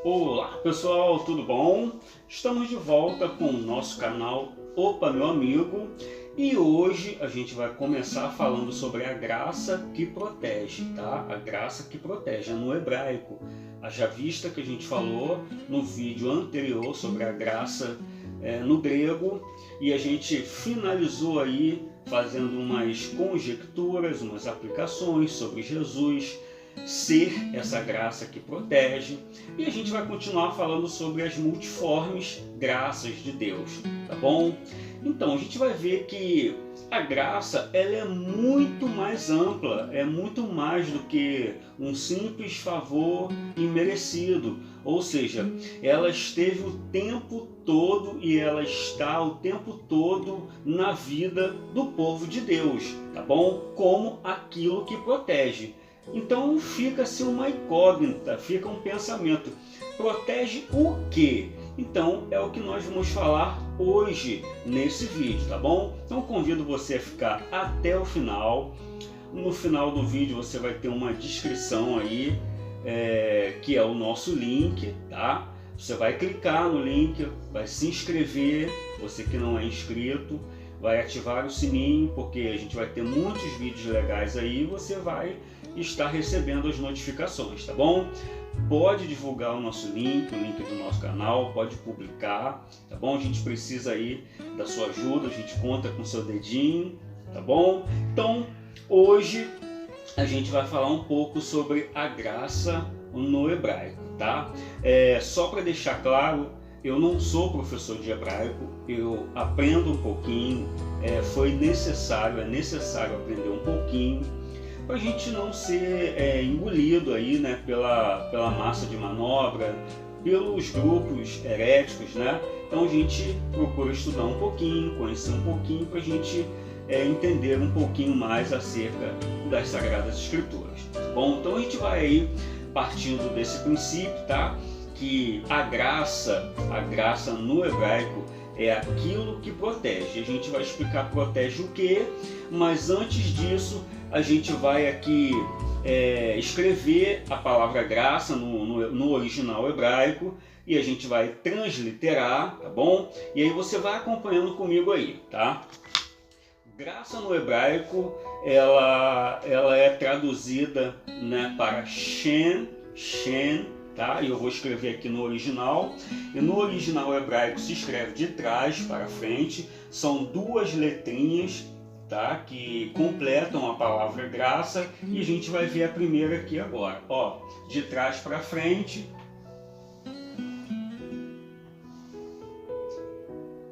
Olá pessoal, tudo bom? Estamos de volta com o nosso canal Opa Meu Amigo e hoje a gente vai começar falando sobre a graça que protege, tá? A graça que protege no hebraico. Haja vista que a gente falou no vídeo anterior sobre a graça no grego e a gente finalizou aí fazendo umas conjecturas, umas aplicações sobre Jesus ser essa graça que protege, e a gente vai continuar falando sobre as multiformes graças de Deus, tá bom? Então a gente vai ver que a graça ela é muito mais ampla, é muito mais do que um simples favor imerecido, ou seja, ela esteve o tempo todo e ela está o tempo todo na vida do povo de Deus, tá bom? Como aquilo que protege. Então fica-se uma incógnita, fica um pensamento. Protege o quê? Então é o que nós vamos falar hoje nesse vídeo, tá bom? Então convido você a ficar até o final. No final do vídeo você vai ter uma descrição aí, que é o nosso link, tá? Você vai clicar no link, vai se inscrever, você que não é inscrito, vai ativar o sininho, porque a gente vai ter muitos vídeos legais aí e você vai estar recebendo as notificações, tá bom? Pode divulgar o nosso link, o link do nosso canal, pode publicar, tá bom? A gente precisa aí da sua ajuda, a gente conta com o seu dedinho, tá bom? Então, hoje a gente vai falar um pouco sobre a graça no hebraico, tá? Só para deixar claro, eu não sou professor de hebraico, eu aprendo um pouquinho, é necessário aprender um pouquinho, para a gente não ser engolido aí, né, pela massa de manobra, pelos grupos heréticos, né? Então a gente procura estudar um pouquinho, conhecer um pouquinho, para a gente entender um pouquinho mais acerca das Sagradas Escrituras. Bom, então a gente vai aí partindo desse princípio, tá? Que a graça no hebraico é aquilo que protege. A gente vai explicar protege o que, mas antes disso a gente vai aqui escrever a palavra graça no original hebraico e a gente vai transliterar, tá bom? E aí você vai acompanhando comigo aí, tá? Graça no hebraico, ela é traduzida, né, para Shen, tá? E eu vou escrever aqui no original. E no original hebraico se escreve de trás para frente. São duas letrinhas, tá? Que completam a palavra graça. E a gente vai ver a primeira aqui agora. Ó, de trás para frente.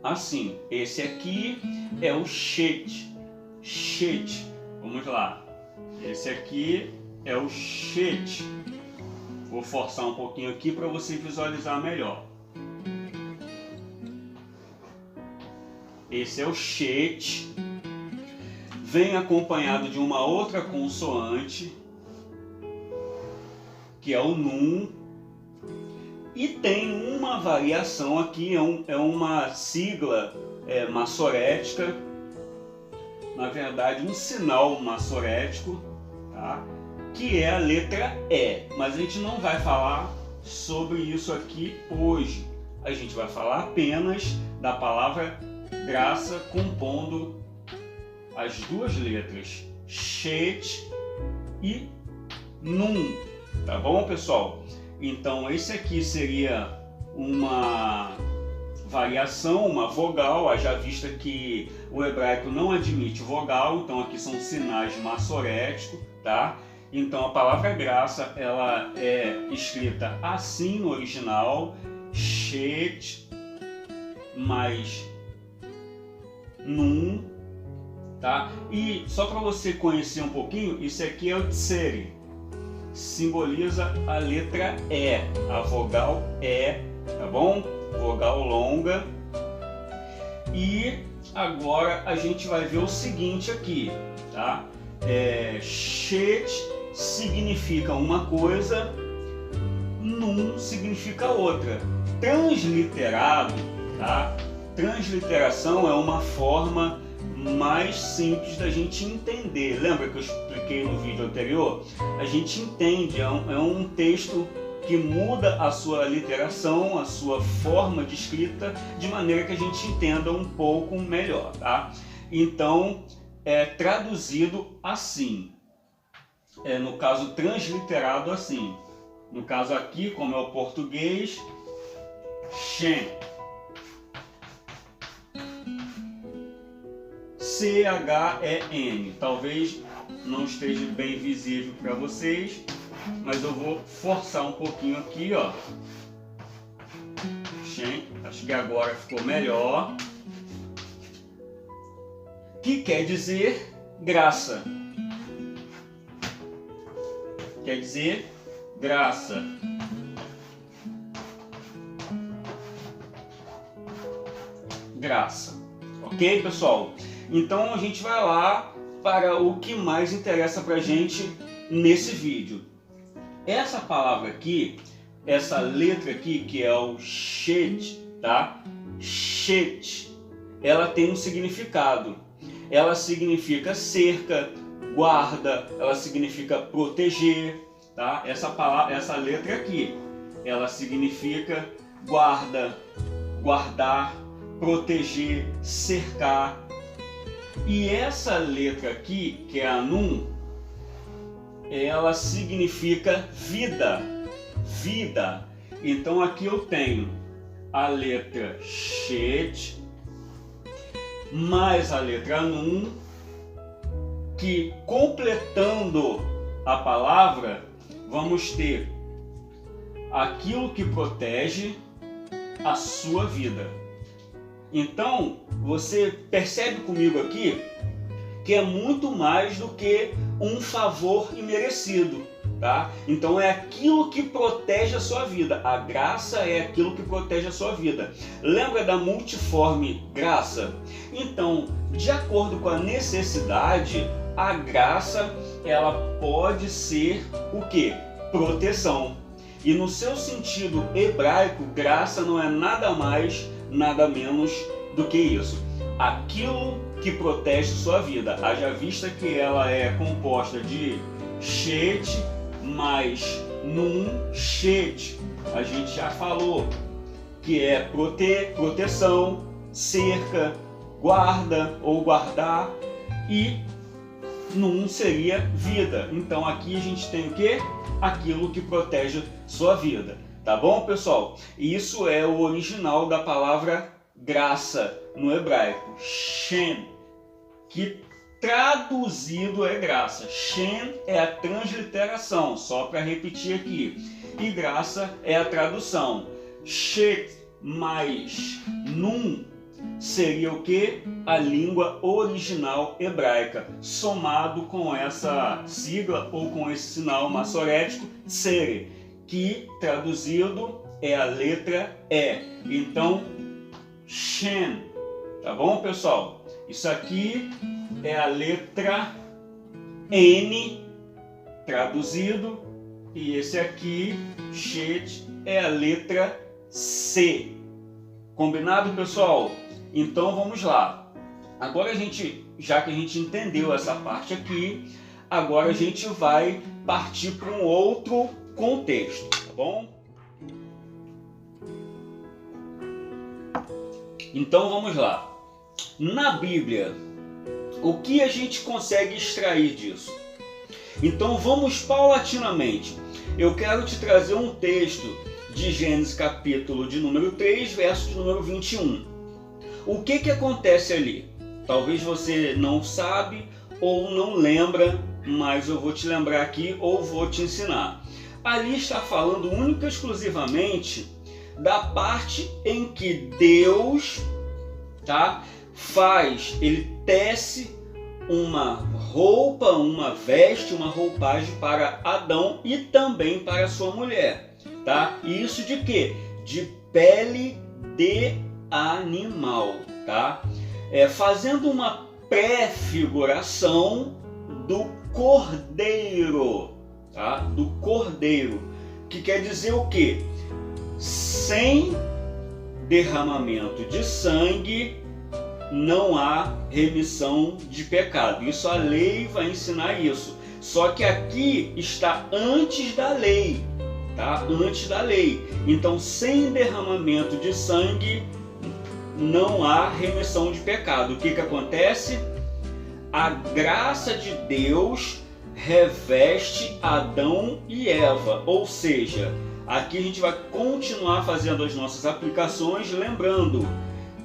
Assim, esse aqui é o Shet. Vamos lá. Esse aqui é o Shet. Vou forçar um pouquinho aqui para você visualizar melhor. Esse é o Shet. Vem acompanhado de uma outra consoante, que é o Nun. E tem uma variação aqui, é uma sigla massorética. Na verdade, um sinal massorético, tá? Que é a letra E, mas a gente não vai falar sobre isso aqui hoje. A gente vai falar apenas da palavra graça compondo as duas letras Shet e Nun, tá bom, pessoal? Então esse aqui seria uma variação, uma vogal, haja vista que o hebraico não admite vogal, então aqui são sinais massoréticos, tá? Então a palavra graça ela é escrita assim no original, Shet mais Nun, tá? E só para você conhecer um pouquinho, isso aqui é o Tseri, simboliza a letra E, a vogal E, tá bom? Vogal longa. E agora a gente vai ver o seguinte aqui, tá? Shet significa uma coisa, Nun significa outra. Transliterado, tá? Transliteração é uma forma mais simples da gente entender. Lembra que eu expliquei no vídeo anterior? A gente entende, é um texto que muda a sua literação, a sua forma de escrita, de maneira que a gente entenda um pouco melhor, tá? Então, é traduzido assim. No caso, transliterado assim. No caso aqui, como é o português, Shen. C-H-E-N. Talvez não esteja bem visível para vocês, mas eu vou forçar um pouquinho aqui, ó. Shen. Acho que agora ficou melhor. Que quer dizer graça. Quer dizer graça. Graça. Ok, pessoal? Então a gente vai lá para o que mais interessa pra gente nesse vídeo. Essa palavra aqui, essa letra aqui, que é o Shet, tá? Shet, ela tem um significado. Ela significa cerca, guarda, ela significa proteger, tá? Essa letra aqui, ela significa guarda, guardar, proteger, cercar. E essa letra aqui, que é a Nun, ela significa vida, vida. Então aqui eu tenho a letra Shet mais a letra Nun, que completando a palavra, vamos ter aquilo que protege a sua vida. Então, você percebe comigo aqui que é muito mais do que um favor imerecido, tá? Então é aquilo que protege a sua vida. A graça é aquilo que protege a sua vida. Lembra da multiforme graça? Então, de acordo com a necessidade, a graça, ela pode ser o quê? Proteção. E no seu sentido hebraico, graça não é nada mais, nada menos do que isso. Aquilo que protege sua vida. Haja vista que ela é composta de Shet mais Nun, Shet. A gente já falou que é proteção, cerca, guarda ou guardar, e Nun seria vida. Então aqui a gente tem o quê? Aquilo que protege sua vida. Tá bom, pessoal? Isso é o original da palavra graça no hebraico, Shen, que traduzido é graça. Shen é a transliteração, só para repetir aqui. E graça é a tradução. Shet mais Nun seria o que? A língua original hebraica, somado com essa sigla ou com esse sinal massorético, Tsere, que traduzido é a letra E. Então, Shen, tá bom, pessoal? Isso aqui é a letra N traduzido, e esse aqui, Shet, é a letra C. Combinado, pessoal? Então vamos lá. Agora já que a gente entendeu essa parte aqui, agora a gente vai partir para um outro contexto, tá bom? Então vamos lá. Na Bíblia, o que a gente consegue extrair disso? Então vamos paulatinamente. Eu quero te trazer um texto de Gênesis capítulo de número 3, verso de número 21. O que acontece ali? Talvez você não sabe ou não lembra, mas eu vou te lembrar aqui ou vou te ensinar. Ali está falando única e exclusivamente da parte em que Deus, tá, ele tece uma roupa, uma veste, uma roupagem para Adão e também para sua mulher, tá? E isso de quê? De pele de animal, tá? Fazendo uma prefiguração do cordeiro, tá? Do cordeiro, que quer dizer o quê? Sem derramamento de sangue não há remissão de pecado. Isso a lei vai ensinar isso. Só que aqui está antes da lei, tá? Antes da lei. Então, sem derramamento de sangue, não há remissão de pecado. O que acontece? A graça de Deus reveste Adão e Eva, ou seja, aqui a gente vai continuar fazendo as nossas aplicações, lembrando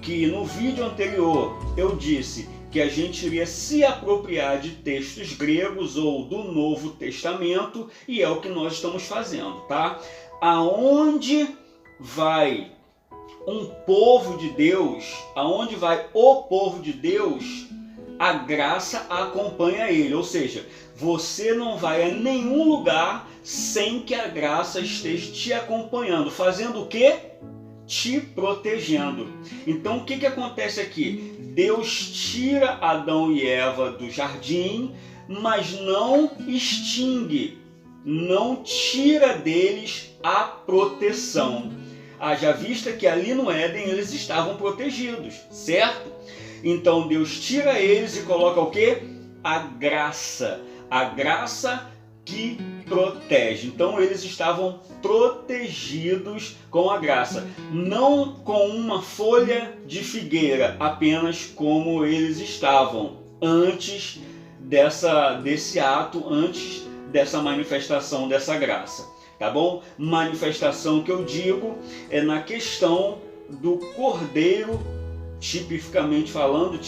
que no vídeo anterior eu disse que a gente iria se apropriar de textos gregos ou do Novo Testamento, e é o que nós estamos fazendo, tá? Aonde vai um povo de Deus, aonde vai o povo de Deus, a graça acompanha ele, ou seja, você não vai a nenhum lugar sem que a graça esteja te acompanhando, fazendo o quê? Te protegendo. Então o que acontece aqui? Deus tira Adão e Eva do jardim, mas não extingue, não tira deles a proteção. Haja vista que ali no Éden eles estavam protegidos, certo? Então Deus tira eles e coloca o quê? A graça que protege. Então eles estavam protegidos com a graça, não com uma folha de figueira, apenas como eles estavam antes desse ato, antes dessa manifestação dessa graça, tá bom? Manifestação que eu digo é na questão do cordeiro, tipicamente falando,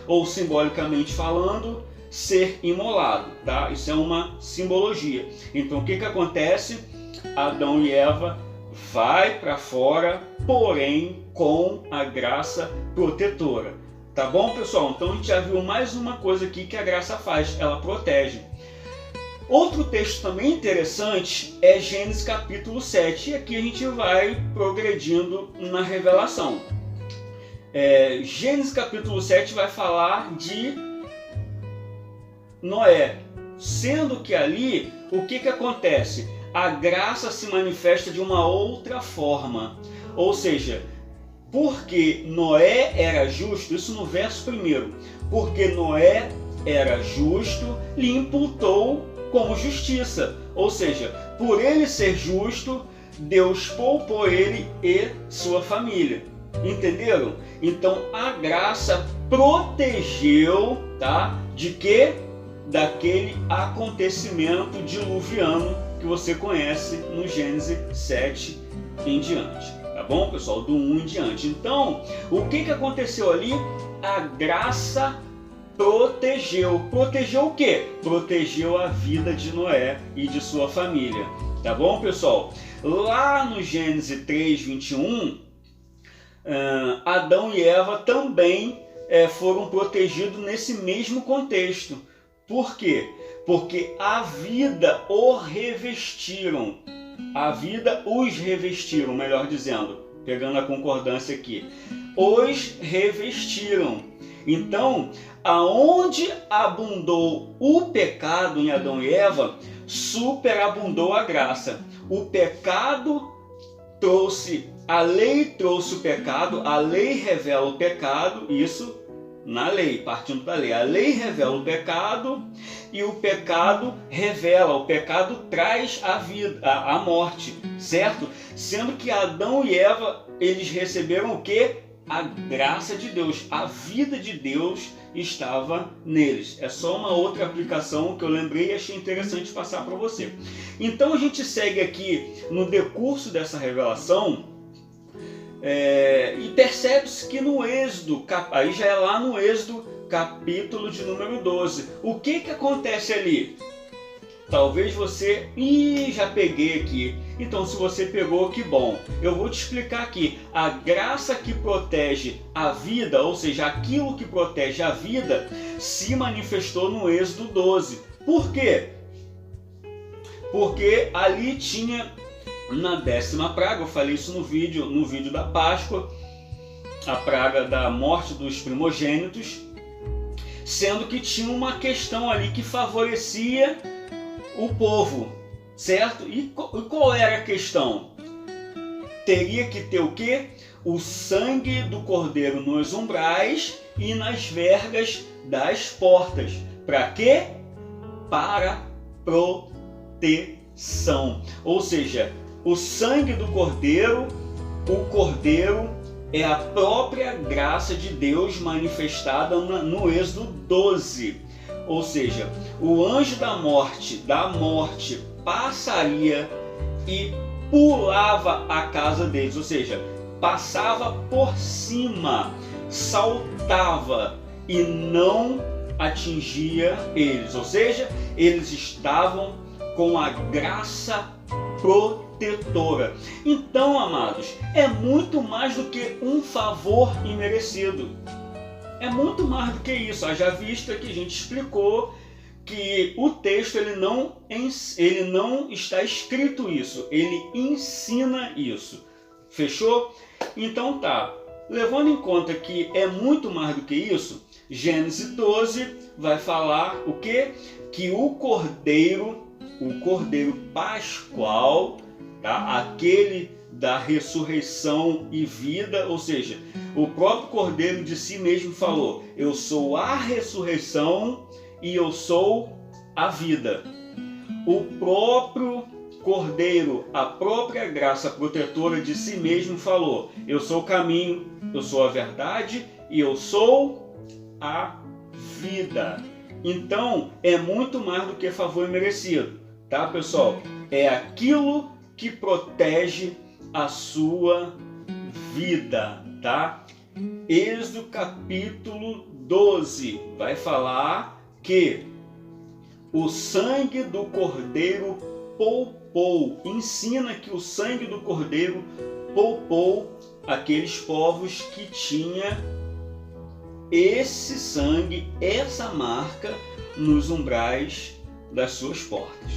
ou simbolicamente falando, ser imolado, tá? Isso é uma simbologia. Então o que acontece? Adão e Eva vai para fora, porém com a graça protetora, tá bom, pessoal? Então a gente já viu mais uma coisa aqui que a graça faz, ela protege. Outro texto também interessante é Gênesis capítulo 7, e aqui a gente vai progredindo na revelação. Gênesis capítulo 7 vai falar de Noé, sendo que ali, o que acontece? A graça se manifesta de uma outra forma, ou seja, porque Noé era justo, isso no verso 1, porque Noé era justo, lhe imputou como justiça, ou seja, por ele ser justo, Deus poupou ele e sua família. Entenderam? Então a graça protegeu, tá? De quê? Daquele acontecimento diluviano que você conhece no Gênesis 7 em diante. Tá bom, pessoal? Do 1 em diante. Então, o que aconteceu ali? A graça protegeu. Protegeu o quê? Protegeu a vida de Noé e de sua família. Tá bom, pessoal? Lá no Gênesis 3, 21, Adão e Eva também foram protegidos nesse mesmo contexto. Por quê? Porque a vida os revestiram. A vida os revestiram, melhor dizendo, pegando a concordância aqui. Os revestiram. Então, aonde abundou o pecado em Adão e Eva, superabundou a graça. O pecado trouxe, a lei trouxe o pecado, a lei revela o pecado, isso na lei, partindo da lei. A lei revela o pecado e o pecado revela, o pecado traz a vida, a morte, certo? Sendo que Adão e Eva, eles receberam o quê? A graça de Deus, a vida de Deus estava neles. É só uma outra aplicação que eu lembrei e achei interessante passar para você. Então a gente segue aqui no decurso dessa revelação, e percebe-se que no Êxodo, aí já é lá no Êxodo capítulo de número 12, o que acontece ali? Talvez você, já peguei aqui. Então se você pegou, que bom. Eu vou te explicar aqui. A graça que protege a vida, ou seja, aquilo que protege a vida, se manifestou no Êxodo 12. Por quê? Porque ali tinha, na 10ª praga, eu falei isso no vídeo da Páscoa, a praga da morte dos primogênitos, sendo que tinha uma questão ali que favorecia o povo, certo? E qual era a questão? Teria que ter o quê? O sangue do cordeiro nos umbrais e nas vergas das portas. Para quê? Para proteção. ressurreição. Ou seja, o sangue do Cordeiro, o Cordeiro é a própria graça de Deus manifestada no Êxodo 12. Ou seja, o anjo da morte passaria e pulava a casa deles, ou seja, passava por cima, saltava e não atingia eles, ou seja, eles estavam com a graça protetora. Então, amados, é muito mais do que um favor imerecido. É muito mais do que isso. Haja vista que a gente explicou que o texto ele não está escrito isso, ele ensina isso. Fechou? Então tá. Levando em conta que é muito mais do que isso, Gênesis 12 vai falar o quê? Que o Cordeiro Pascual, tá? Aquele da ressurreição e vida, ou seja, o próprio Cordeiro de si mesmo falou: eu sou a ressurreição e eu sou a vida. O próprio Cordeiro, a própria graça protetora de si mesmo falou: eu sou o caminho, eu sou a verdade e eu sou a vida. Então é muito mais do que favor merecido, tá, pessoal? É aquilo que protege a sua vida, tá? Êxodo capítulo 12 vai falar que o sangue do Cordeiro poupou, ensina que o sangue do Cordeiro poupou aqueles povos que tinha esse sangue, essa marca nos umbrais das suas portas.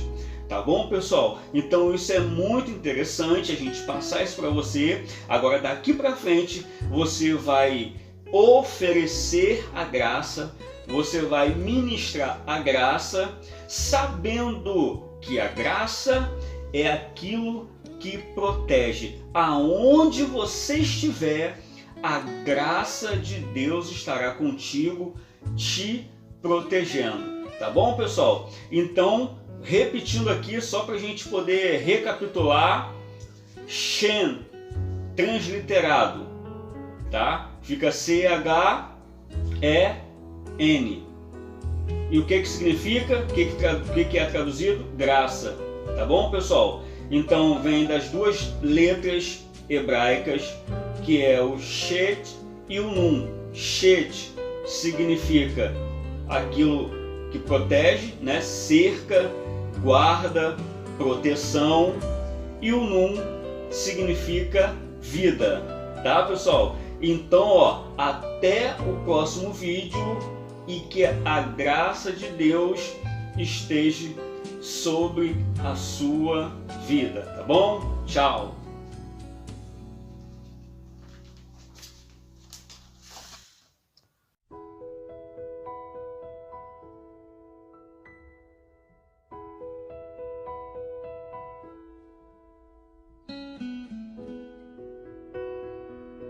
Tá bom, pessoal? Então isso é muito interessante a gente passar isso para você. Agora daqui para frente você vai oferecer a graça, você vai ministrar a graça, sabendo que a graça é aquilo que protege. Aonde você estiver, a graça de Deus estará contigo, te protegendo. Tá bom, pessoal? Então, repetindo aqui, só para a gente poder recapitular: Shem, transliterado, tá? Fica C-H-E-N. E o que significa? O que é traduzido? Graça. Tá bom, pessoal? Então, vem das duas letras hebraicas, que é o Shet e o Nun. Shet significa aquilo que protege, né? Cerca, guarda, proteção, e o Nun significa vida, tá, pessoal? Então, até o próximo vídeo e que a graça de Deus esteja sobre a sua vida, tá bom? Tchau!